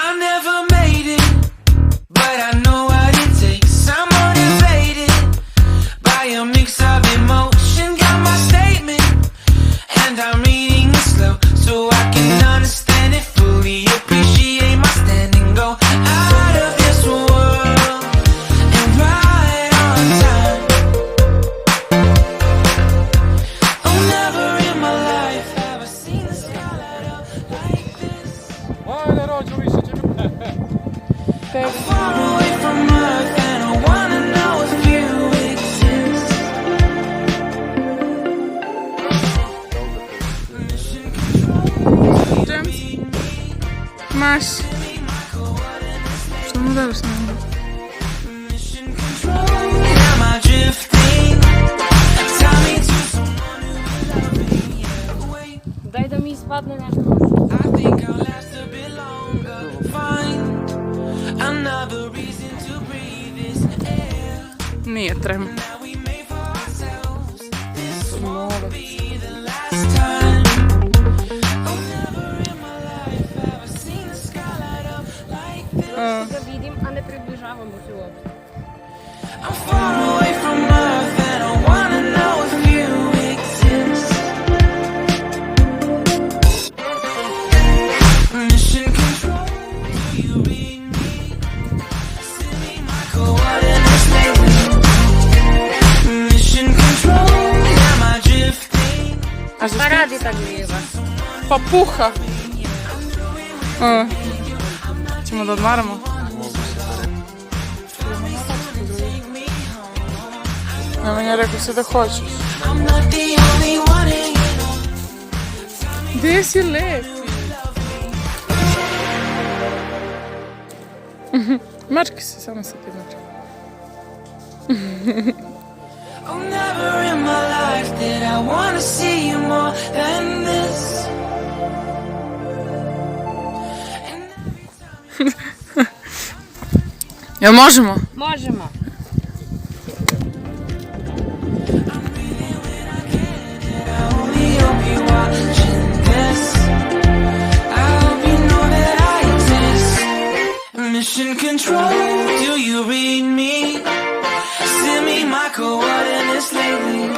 I never made it, but I know what it takes. I'm motivated by a mix of emotion. Got my statement, and I'm reading it slow so I can understand it fully. Appreciate my standing, go out of this world and right on time. Oh, never in my life have I seen the sky light up like this. I'm far away from Earth and I wanna know if you exist. Mission control, Джеймс, masz. Co mu dałeś na mnie? mission control. Am I drifting? Tell me to someone who will love me. Yeah, wait, Daj do mi spadnę na I think I'll last a bit longer. Find another reason to breathe this air. Nije trem. Now we made for ourselves. This won't be the last time. Oh, never in my life have I seen the sky light up like this. Ga vidim, a ne približavamo se uopšte. I'm far away from Earth and I wanna know if you exist. Mission control, do you read me? Send me my coordinates lately. Mission control, am I drifting? A że Pa radi tak lijeva. papucha. Ćemo da odmaramo. Na meni je rekao se da hoćeš. I'm not the only one in you. Gdje si lepi? Mački se, samo se ti mački. Oh, never in my life did I wanna see you more than this. Jel možemo? Možemo. I only hope you watching this. I hope you know that I exist. Mission control, do you read me? Send me my coordinates lately.